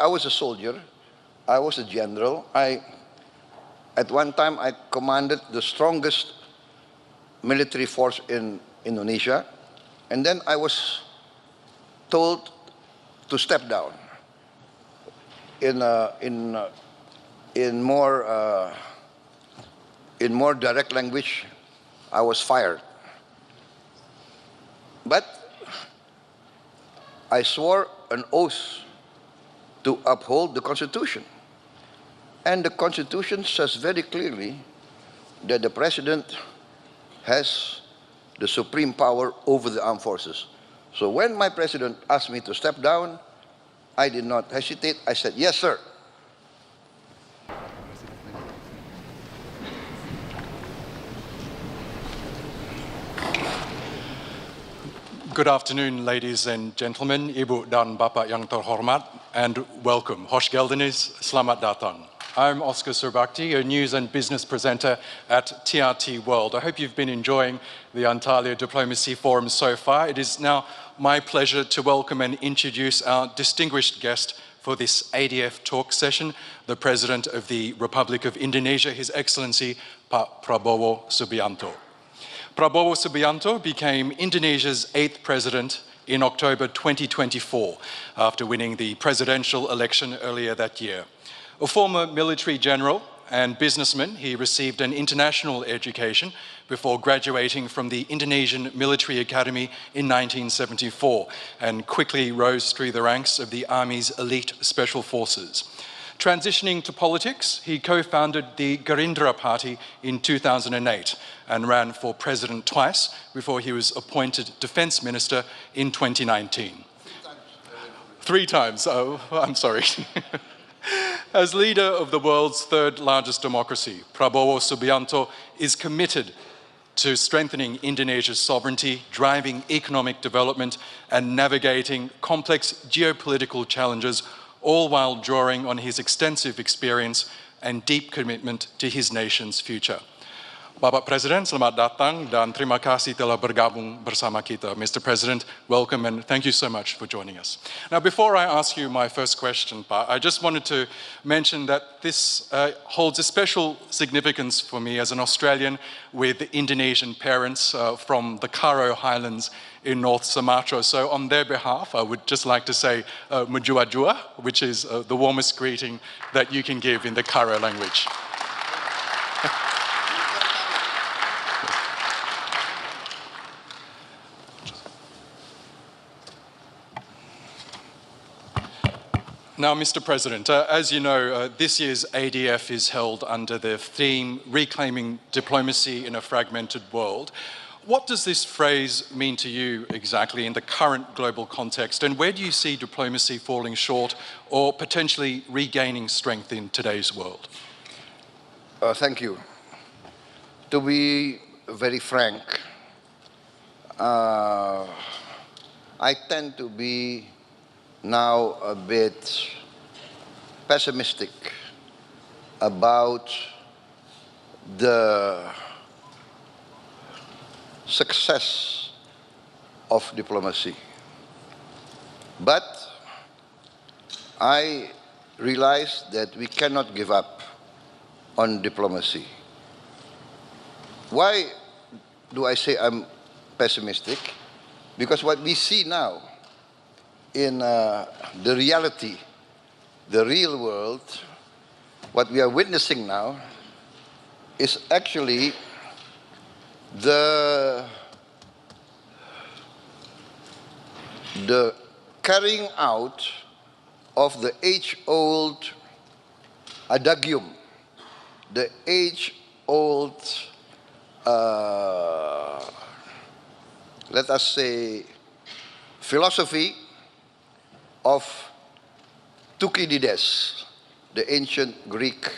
I was a soldier. I was a general. At one time, I commanded the strongest military force in Indonesia, and then I was told to step down. In more direct language, I was fired. But I swore an oath to uphold the Constitution. And the Constitution says very clearly that the President has the supreme power over the armed forces. So when my President asked me to step down, I did not hesitate. I said, yes, sir. Good afternoon, ladies and gentlemen, Ibu dan Bapak yang terhormat, and welcome. Hoş geldiniz, selamat datang. I'm Oscar Surbakti, a news and business presenter at TRT World. I hope you've been enjoying the Antalya Diplomacy Forum so far. It is now my pleasure to welcome and introduce our distinguished guest for this ADF talk session, the President of the Republic of Indonesia, His Excellency Pak Prabowo Subianto. Prabowo Subianto became Indonesia's 8th president in October 2024 after winning the presidential election earlier that year. A former military general and businessman, he received an international education before graduating from the Indonesian Military Academy in 1974 and quickly rose through the ranks of the Army's elite special forces. Transitioning to politics, he co-founded the Gerindra Party in 2008 and ran for president twice before he was appointed defense minister in 2019. Three times, oh, I'm sorry. As leader of the world's third largest democracy, Prabowo Subianto is committed to strengthening Indonesia's sovereignty, driving economic development, and navigating complex geopolitical challenges, all while drawing on his extensive experience and deep commitment to his nation's future. Bapak Presiden, selamat datang dan terima kasih telah bergabung bersama kita. Mr. President, welcome and thank you so much for joining us. Now, before I ask you my first question, Pak, I just wanted to mention that this holds a special significance for me as an Australian with Indonesian parents from the Karo Highlands in North Sumatra. So on their behalf, I would just like to say Mujua Jua, which is the warmest greeting that you can give in the Karo language. Now, Mr. President, as you know, this year's ADF is held under the theme Reclaiming Diplomacy in a Fragmented World. What does this phrase mean to you exactly in the current global context, and where do you see diplomacy falling short or potentially regaining strength in today's world? Thank you. To be very frank, I tend to be now a bit pessimistic about the success of diplomacy. But I realize that we cannot give up on diplomacy. Why do I say I'm pessimistic? Because what we see now in the reality, the real world, what we are witnessing now is actually the carrying out of the age-old adagium, the age-old, let us say, philosophy of Thucydides, the ancient Greek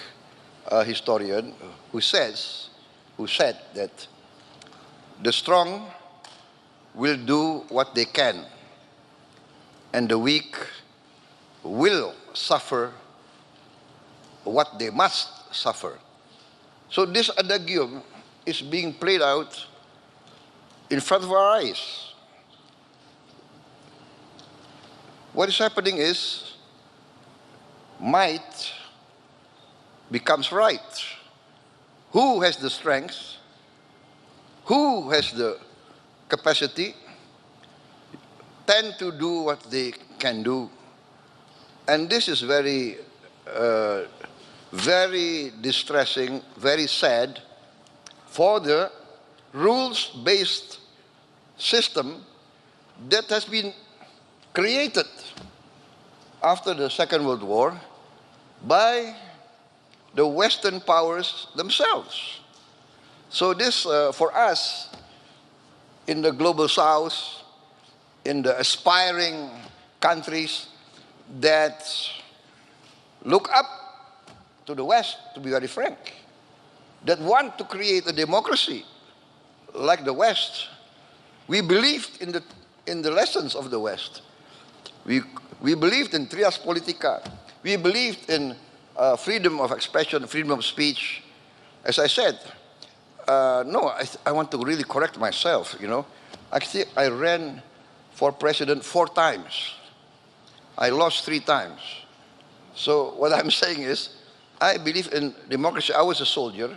historian, who said that the strong will do what they can, and the weak will suffer what they must suffer. So this adagium is being played out in front of our eyes. What is happening is might becomes right. Who has the strength? Who has the capacity? Tend to do what they can do. And this is very, very distressing, very sad for the rules-based system that has been created after the Second World War by the Western powers themselves. So this, for us, in the global South, in the aspiring countries that look up to the West, to be very frank, that want to create a democracy like the West. We believed in the lessons of the West. We believed in trias politica. We believed in freedom of expression, freedom of speech. As I said, no, I want to really correct myself, you know. Actually, I ran for president 4 times. I lost 3 times. So what I'm saying is, I believe in democracy. I was a soldier.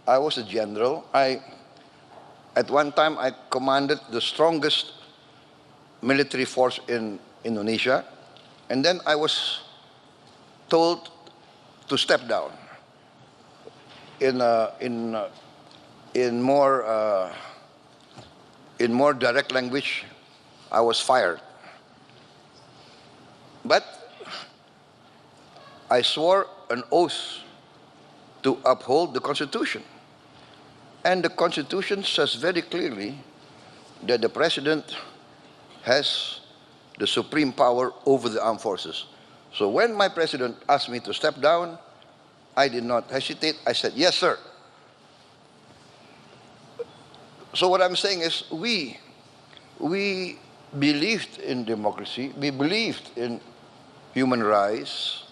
I was a general. At one time, I commanded the strongest military force in Indonesia. And then I was told to step down. In more direct language, I was fired. But I swore an oath to uphold the Constitution. And the Constitution says very clearly that the President has the supreme power over the armed forces. So when my President asked me to step down, I did not hesitate. I said, yes, sir. So what I'm saying is we believed in democracy. We believed in human rights.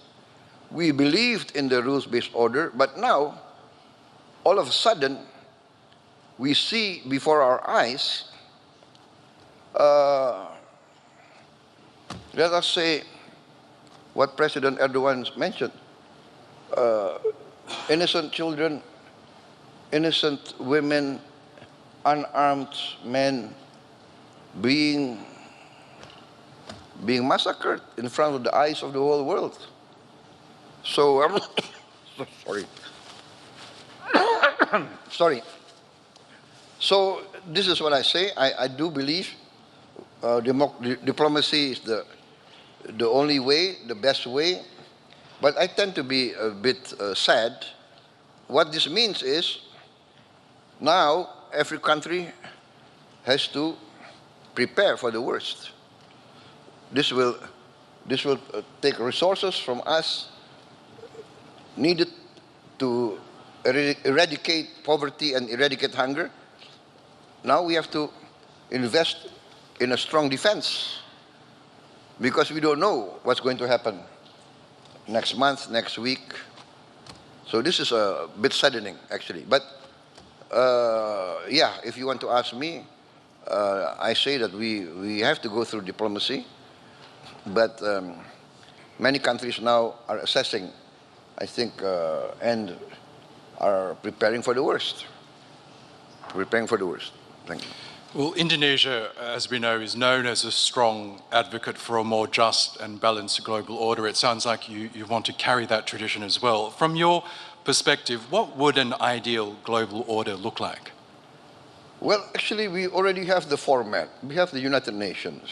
We believed in the rules-based order. But now, all of a sudden, we see before our eyes, let us say what President Erdogan mentioned, innocent children, innocent women, unarmed men being massacred in front of the eyes of the whole world. So, sorry. Sorry. So this is what I say. I do believe diplomacy is the only way, the best way. But I tend to be a bit sad. What this means is now every country has to prepare for the worst. This will take resources from us needed to eradicate poverty and eradicate hunger. Now we have to invest in a strong defense because we don't know what's going to happen next month, next week. So this is a bit saddening, actually. But yeah, if you want to ask me, I say that we have to go through diplomacy, but many countries now are assessing, I think, and are preparing for the worst. Preparing for the worst. Thank you. Well, Indonesia, as we know, is known as a strong advocate for a more just and balanced global order. It sounds like you want to carry that tradition as well. From your perspective, what would an ideal global order look like? Well, actually, we already have the format. We have the United Nations.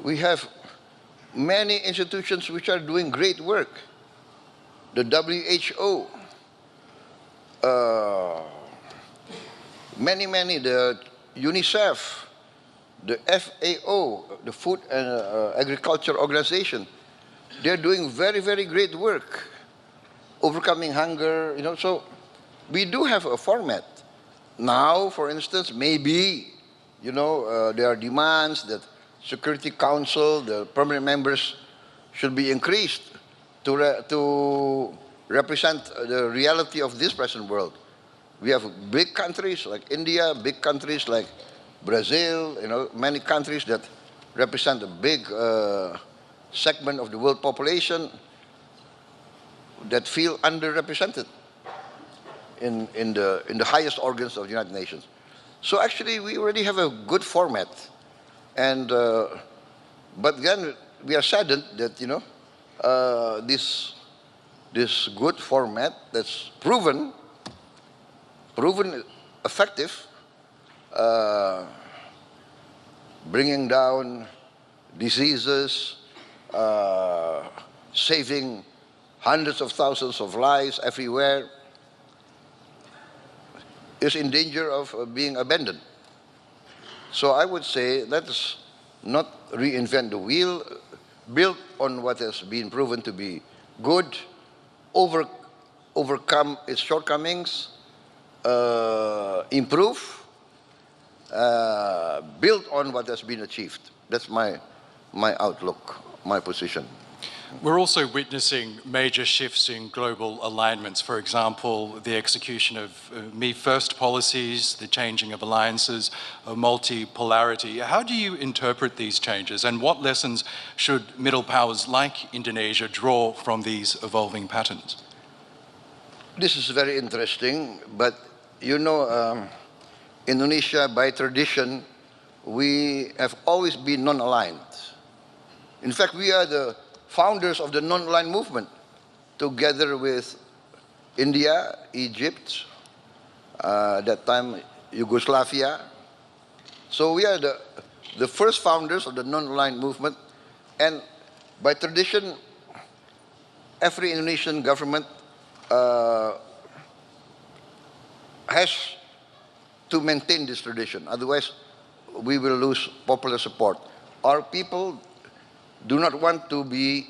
We have many institutions which are doing great work. The WHO, many, the UNICEF, the FAO, the Food and Agriculture Organization, they're doing very, very great work, overcoming hunger, you know. So we do have a format. Now, for instance, maybe, you know, there are demands that Security Council, the permanent members, should be increased to represent the reality of this present world. We have big countries like India, big countries like Brazil, you know, many countries that represent a big segment of the world population. that feel underrepresented in the highest organs of the United Nations. So actually, we already have a good format, and but then we are saddened that this good format that's proven effective, bringing down diseases, saving hundreds of thousands of lives everywhere, is in danger of being abandoned. So I would say let's not reinvent the wheel, build on what has been proven to be good, overcome its shortcomings, improve, build on what has been achieved. That's my outlook, my position. We're also witnessing major shifts in global alignments. For example, the execution of Me First policies, the changing of alliances, multipolarity. How do you interpret these changes, and what lessons should middle powers like Indonesia draw from these evolving patterns? This is very interesting, but Indonesia, by tradition, we have always been non-aligned. In fact, we are the founders of the non-aligned movement, together with India, Egypt, that time Yugoslavia. So we are the first founders of the non-aligned movement, and by tradition, every Indonesian government has to maintain this tradition. Otherwise, we will lose popular support. Our people do not want to be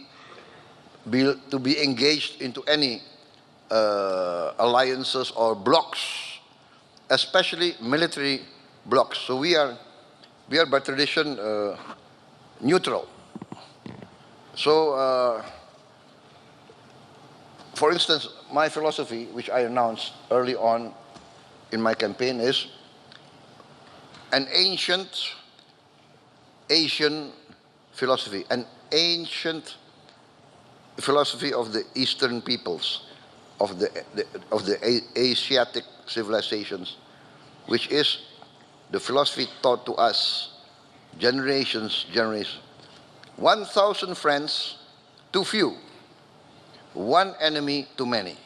engaged into any alliances or blocs, especially military blocs. So we are by tradition neutral. So, for instance, my philosophy, which I announced early on in my campaign, is an ancient Asian philosophy, an ancient philosophy of the Eastern peoples, of the Asiatic civilizations, which is the philosophy taught to us generations. 1,000 friends too few, one enemy too many.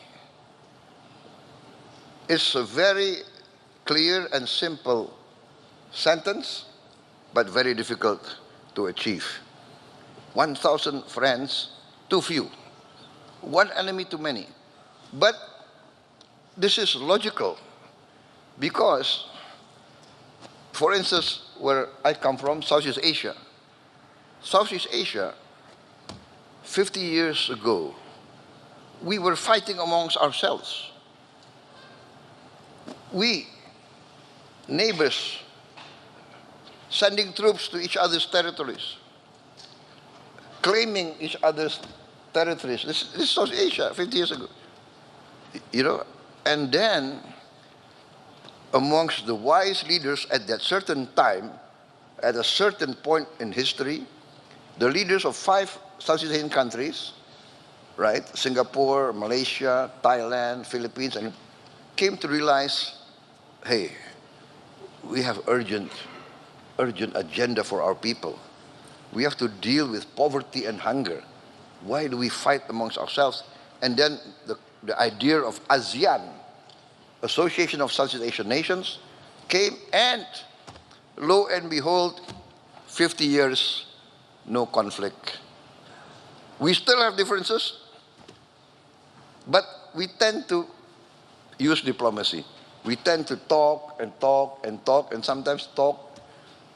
It's a very clear and simple sentence, but very difficult to achieve. 1,000 friends too few, one enemy too many. But this is logical because, for instance, where I come from, Southeast Asia, 50 years ago, we were fighting amongst ourselves. We, neighbors, sending troops to each other's territories, claiming each other's territories. This is South Asia 50 years ago. And then amongst the wise leaders at that certain time, at a certain point in history, the leaders of 5 Southeast Asian countries, right, Singapore, Malaysia, Thailand, Philippines, and came to realize, hey, we have urgent agenda for our people. We have to deal with poverty and hunger. Why do we fight amongst ourselves? And then the idea of ASEAN, Association of Southeast Asian Nations, came, and lo and behold, 50 years, no conflict. We still have differences, but we tend to use diplomacy. We tend to talk, and sometimes talk,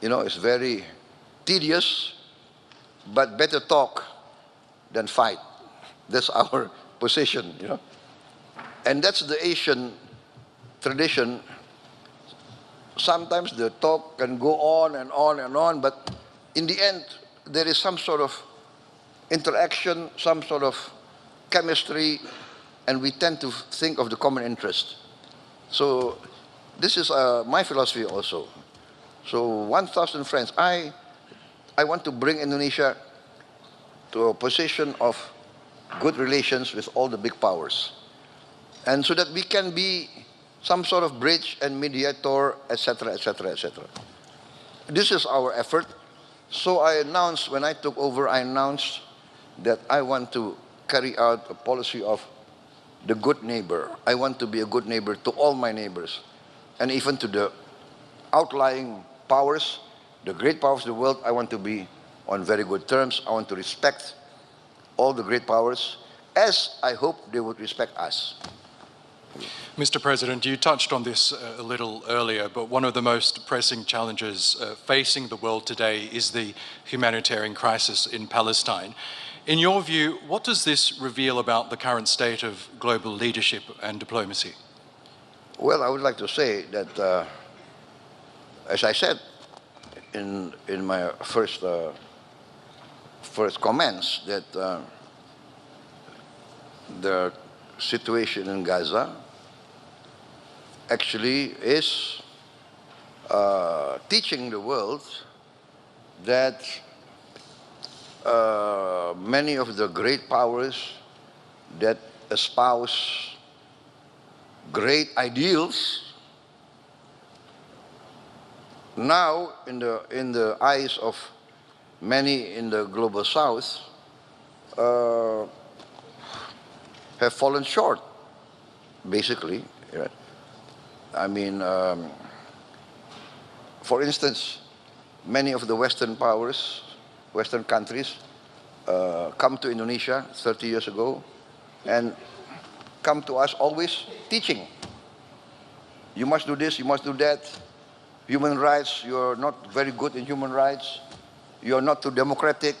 is very tedious, but better talk than fight. That's our position, And that's the Asian tradition. Sometimes the talk can go on and on and on, but in the end, there is some sort of interaction, some sort of chemistry, and we tend to think of the common interest. So this is my philosophy also. So 1,000 friends. I want to bring Indonesia to a position of good relations with all the big powers, and so that we can be some sort of bridge and mediator, etc., etc., etc. This is our effort. So I announced, when I took over, I announced that I want to carry out a policy of the good neighbor. I want to be a good neighbor to all my neighbors, and even to the outlying powers, the great powers of the world. I want to be on very good terms. I want to respect all the great powers, as I hope they would respect us. Mr. President, you touched on this a little earlier, but one of the most pressing challenges facing the world today is the humanitarian crisis in Palestine. In your view, what does this reveal about the current state of global leadership and diplomacy? Well, I would like to say that, as I said in my first comments, that the situation in Gaza actually is teaching the world that many of the great powers that espouse great ideals now, in the eyes of many in the global south, have fallen short, basically. I mean, for instance, many of the Western powers, Western countries, come to Indonesia 30 years ago and come to us always teaching. You must do this, you must do that. Human rights, you're not very good in human rights. You're not too democratic.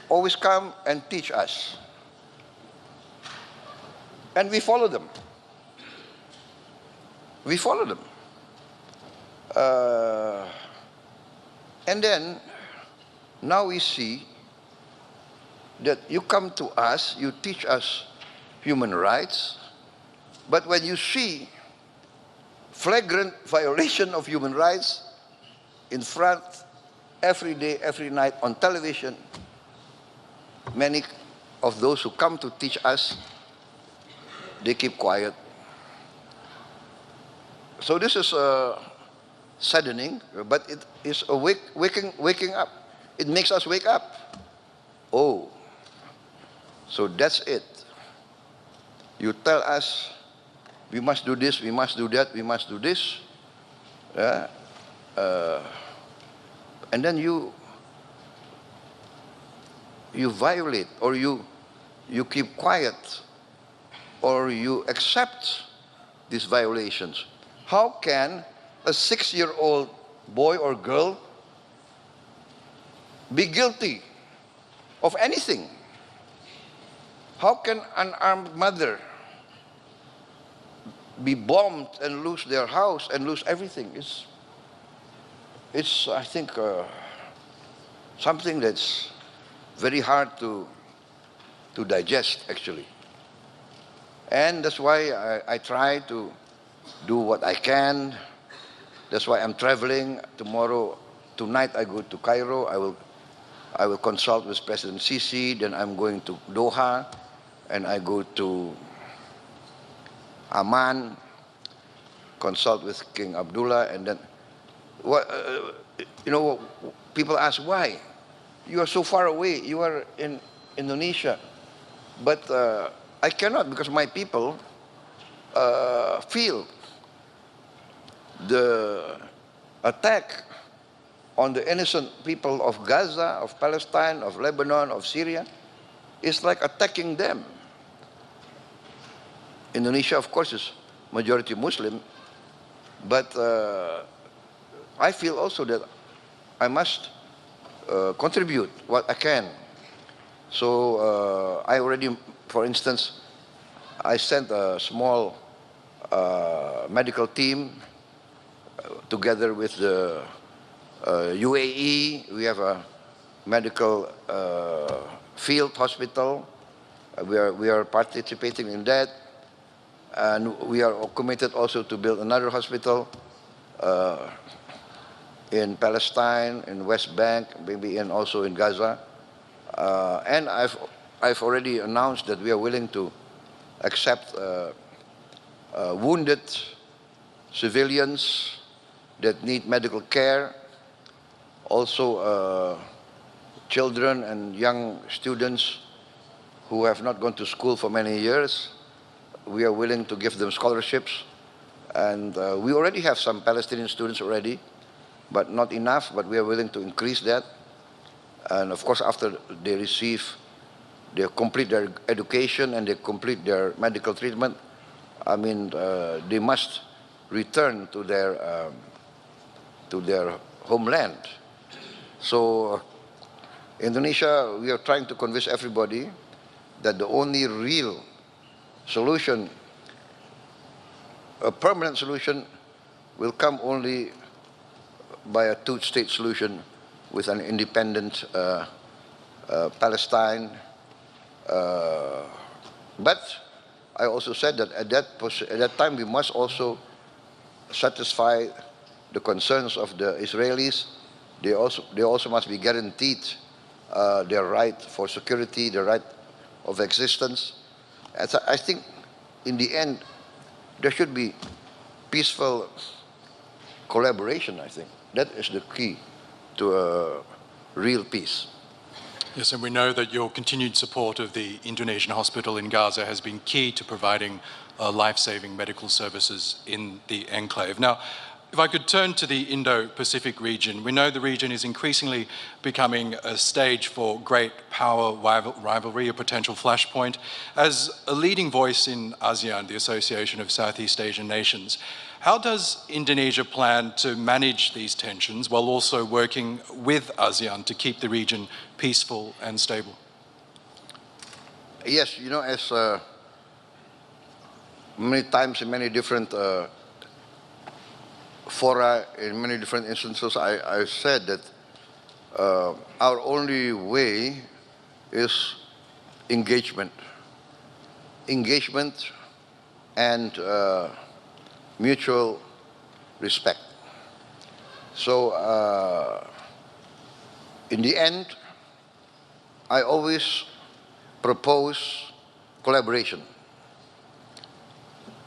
Always come and teach us. And we follow them. We follow them. And then, now we see that you come to us, you teach us human rights, but when you see flagrant violation of human rights in front, every day, every night on television, many of those who come to teach us, they keep quiet. So this is saddening, but it is a waking up. It makes us wake up. Oh, so that's it. You tell us, we must do this, we must do that, we must do this. And then you violate, or you keep quiet, or you accept these violations. How can a 6-year-old boy or girl be guilty of anything? How can an armed mother be bombed and lose their house and lose everything? It's I think, something that's very hard to digest, actually. And that's why I try to do what I can. That's why I'm traveling tomorrow. Tonight I go to Cairo. I will consult with President Sisi. Then I'm going to Doha, and I go to Amman, consult with King Abdullah, and then people ask why. You are so far away. You are in Indonesia, but I cannot, because my people feel the attack on the innocent people of Gaza, of Palestine, of Lebanon, of Syria, is like attacking them. Indonesia, of course, is majority Muslim, but I feel also that I must contribute what I can. So I already, for instance, I sent a small medical team together with the UAE. We have a medical field hospital. We are participating in that, and we are committed also to build another hospital in Palestine, in West Bank, maybe also in Gaza. And I've I've already announced that we are willing to accept wounded civilians that need medical care, also children and young students who have not gone to school for many years. We are willing to give them scholarships. And we already have some Palestinian students already, but not enough, but we are willing to increase that. And of course, after they complete their education and they complete their medical treatment, I mean, they must return to their homeland. So Indonesia, we are trying to convince everybody that the only real solution, a permanent solution, will come only by a two-state solution with an independent Palestine. But I also said that at that time we must also satisfy the concerns of the Israelis. They also must be guaranteed their right for security, their right of existence. And so I think in the end there should be peaceful collaboration. I think that is the key to a real peace. Yes, and we know that your continued support of the Indonesian hospital in Gaza has been key to providing life-saving medical services in the enclave. Now, if I could turn to the Indo-Pacific region, we know the region is increasingly becoming a stage for great power rivalry, a potential flashpoint. As a leading voice in ASEAN, the Association of Southeast Asian Nations, how does Indonesia plan to manage these tensions while also working with ASEAN to keep the region peaceful and stable? Yes, you know, as many times in many different fora, in many different instances, I said that our only way is engagement. Engagement and mutual respect. So in the end, I always propose collaboration.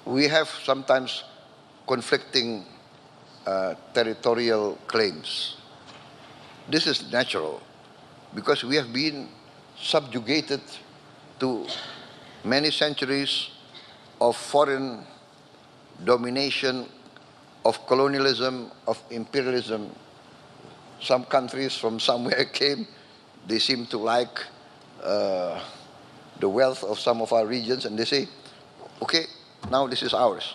We have sometimes conflicting territorial claims. This is natural because we have been subjugated to many centuries of foreign domination, of colonialism, of imperialism. Some countries from somewhere came, they seem to like the wealth of some of our regions, and they say, okay, now this is ours.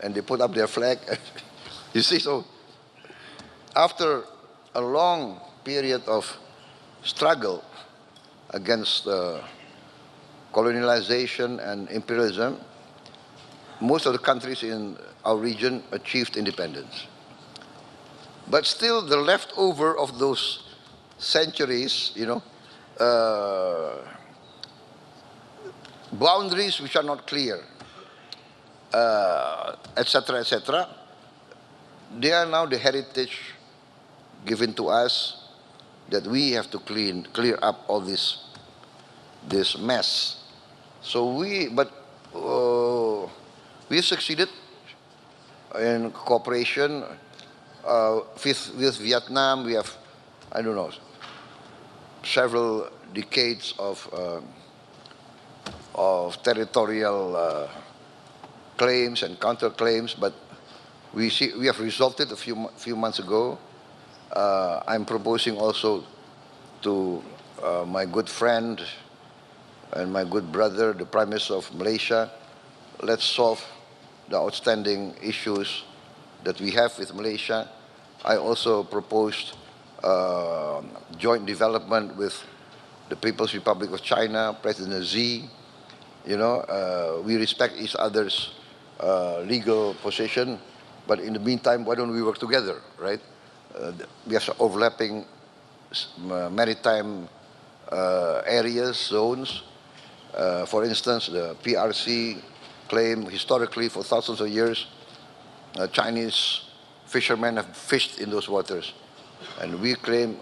And they put up their flag. You see, so after a long period of struggle against colonialization and imperialism, most of the countries in our region achieved independence. But still, the leftover of those centuries, you know, boundaries which are not clear, etc., etc., they are now the heritage given to us that we have to clear up all this mess. So we succeeded in cooperation with Vietnam. We have, I don't know, several decades of territorial claims and counterclaims, but we have resolved it a few months ago. I'm proposing also to my good friend and my good brother, the Prime Minister of Malaysia, let's solve the outstanding issues that we have with Malaysia. I also proposed joint development with the People's Republic of China, President Xi. You know, we respect each other's legal position, but in the meantime, why don't we work together, right? We have overlapping maritime areas, zones. For instance, the PRC claim historically for thousands of years, Chinese fishermen have fished in those waters. And we claim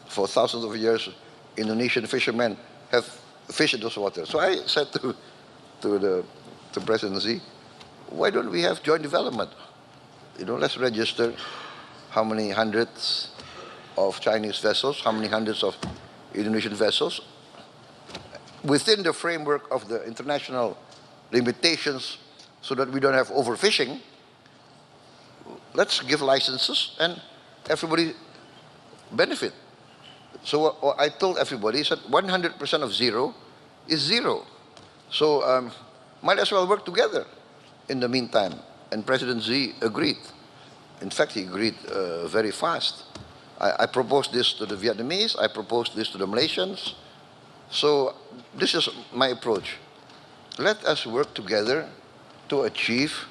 for thousands of years, Indonesian fishermen have fish in those waters. So I said to President Xi, why don't we have joint development? Let's register how many hundreds of Chinese vessels, how many hundreds of Indonesian vessels, within the framework of the international limitations so that we don't have overfishing. Let's give licenses and everybody benefit. So I told everybody, said 100% of zero is zero. So might as well work together in the meantime. And President Xi agreed. In fact, he agreed very fast. I proposed this to the Vietnamese, I proposed this to the Malaysians. So this is my approach. Let us work together to achieve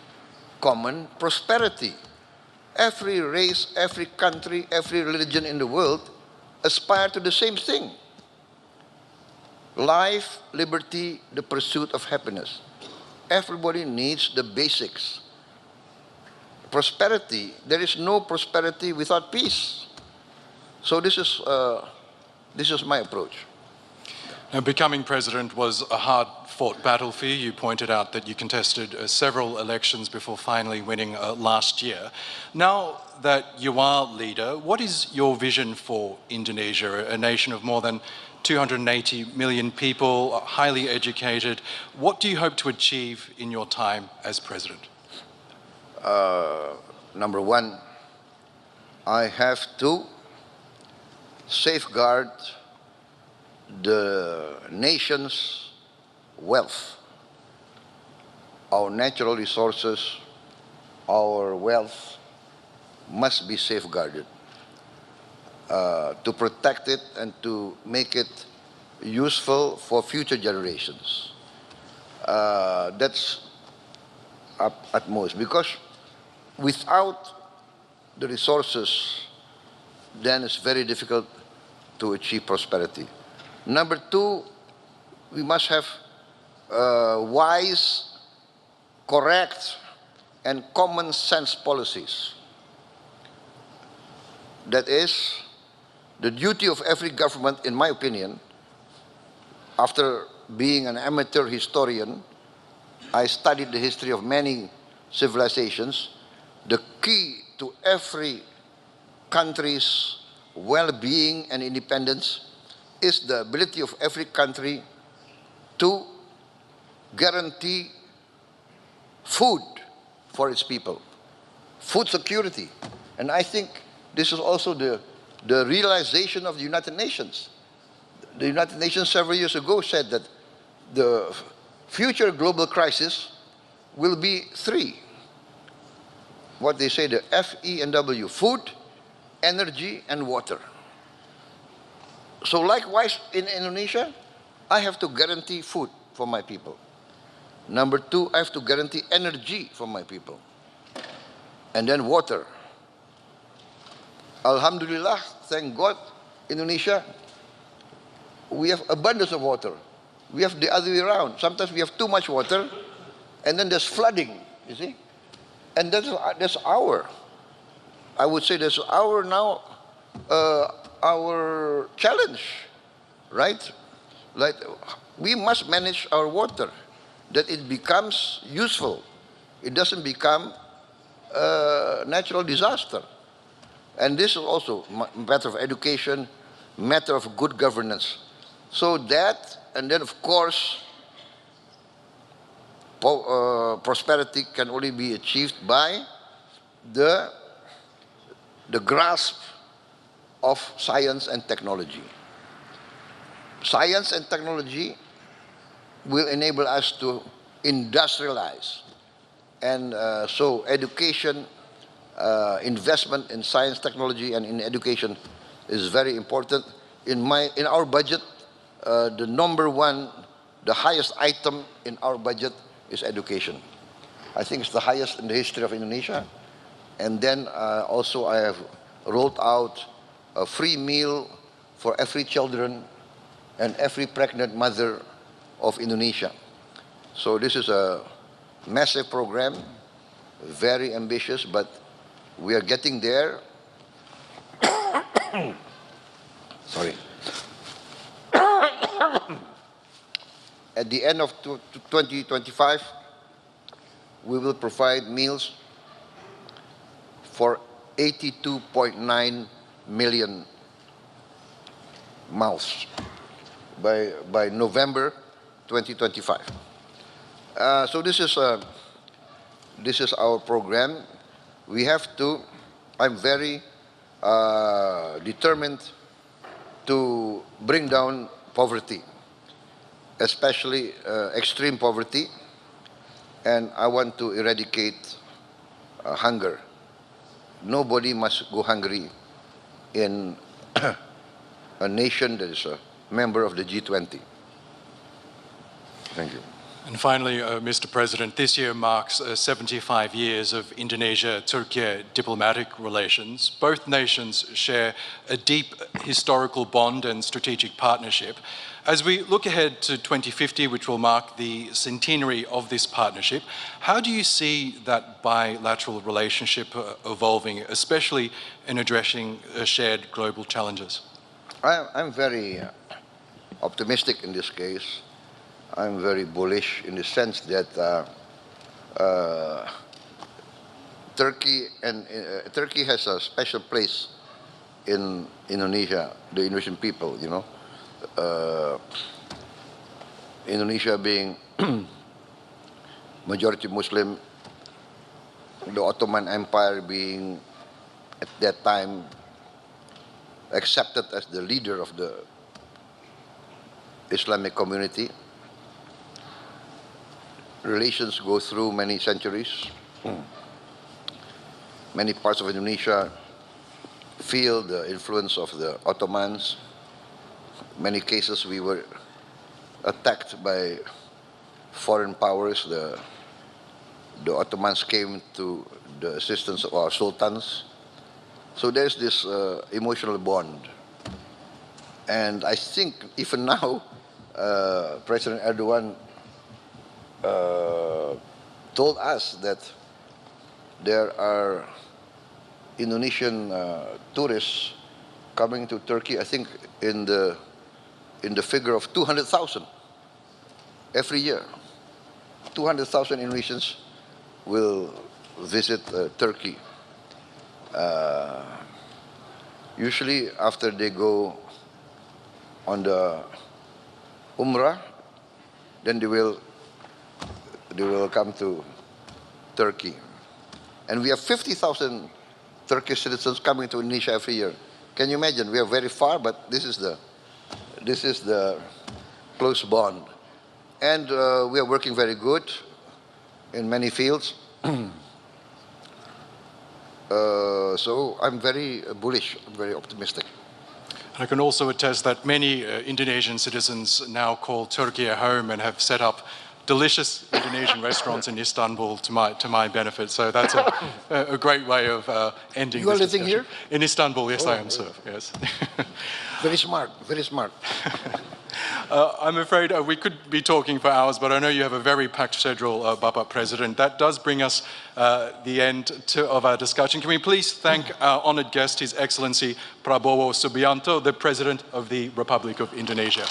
common prosperity. Every race, every country, every religion in the world aspire to the same thing. Life, liberty, the pursuit of happiness. Everybody needs the basics. Prosperity, there is no prosperity without peace. So this is my approach. Now, becoming president was a hard-fought battle for you. You pointed out that you contested several elections before finally winning last year. Now that you are leader, what is your vision for Indonesia, a nation of more than 280 million people, highly educated? What do you hope to achieve in your time as president? Number one, I have to safeguard the nation's wealth, our natural resources, our wealth must be safeguarded to protect it and to make it useful for future generations. That's at most, because without the resources, then it's very difficult to achieve prosperity. Number two, we must have wise, correct, and common sense policies. That is the duty of every government, in my opinion. After being an amateur historian, I studied the history of many civilizations. The key to every country's well-being and independence is the ability of every country to guarantee food for its people, food security. And I think this is also the realization of the United Nations. The United Nations several years ago said that the future global crisis will be three. What they say, the FEW, food, energy, and water. So likewise, in Indonesia, I have to guarantee food for my people. Number two, I have to guarantee energy for my people. And then water. Alhamdulillah, thank God, Indonesia, we have abundance of water. We have the other way around. Sometimes we have too much water, and then there's flooding, you see? And that's I would say that's our challenge, right? Like, we must manage our water, that it becomes useful. It doesn't become a natural disaster. And this is also a matter of education, matter of good governance. So that, and then of course, prosperity can only be achieved by the grasp of science and technology. Science and technology will enable us to industrialize. And so education, investment in science, technology, and in education is very important. In our budget, the number one, the highest item in our budget is education. I think it's the highest in the history of Indonesia. And then also I have rolled out a free meal for every children and every pregnant mother of Indonesia. So this is a massive program, very ambitious, but we are getting there. Sorry. at the end of 2025, we will provide meals for 82.9 million mouths by November 2025. So this is our program. We have to. I'm very determined to bring down poverty, especially extreme poverty, and I want to eradicate hunger. Nobody must go hungry in a nation that is a member of the G20. Thank you. And finally, Mr. President, this year marks 75 years of Indonesia-Turkey diplomatic relations. Both nations share a deep historical bond and strategic partnership. As we look ahead to 2050, which will mark the centenary of this partnership, how do you see that bilateral relationship evolving, especially in addressing shared global challenges? I'm very optimistic in this case. I'm very bullish in the sense that Turkey has a special place in Indonesia, the Indonesian people, you know. Indonesia being majority Muslim, the Ottoman Empire being at that time accepted as the leader of the Islamic community. Relations go through many centuries. Many parts of Indonesia feel the influence of the Ottomans. Many cases we were attacked by foreign powers. The Ottomans came to the assistance of our sultans. So there's this emotional bond. And I think even now, President Erdogan told us that there are Indonesian tourists coming to Turkey, I think in the figure of 200,000 every year. 200,000 Indonesians will visit Turkey. Usually after they go on the Umrah, then they will come to Turkey. And we have 50,000 Turkish citizens coming to Indonesia every year. Can you imagine? We are very far, but this is the close bond. And we are working very good in many fields. So I'm very bullish, I'm very optimistic. I can also attest that many Indonesian citizens now call Turkey a home and have set up delicious Indonesian restaurants in Istanbul to my benefit. So that's a great way of ending You are this living discussion. here? In Istanbul, yes, I am, sir. Yes. Very smart, very smart. I'm afraid we could be talking for hours, but I know you have a very packed schedule, Bapak President. That does bring us the end of our discussion. Can we please thank our honored guest, His Excellency Prabowo Subianto, the President of the Republic of Indonesia.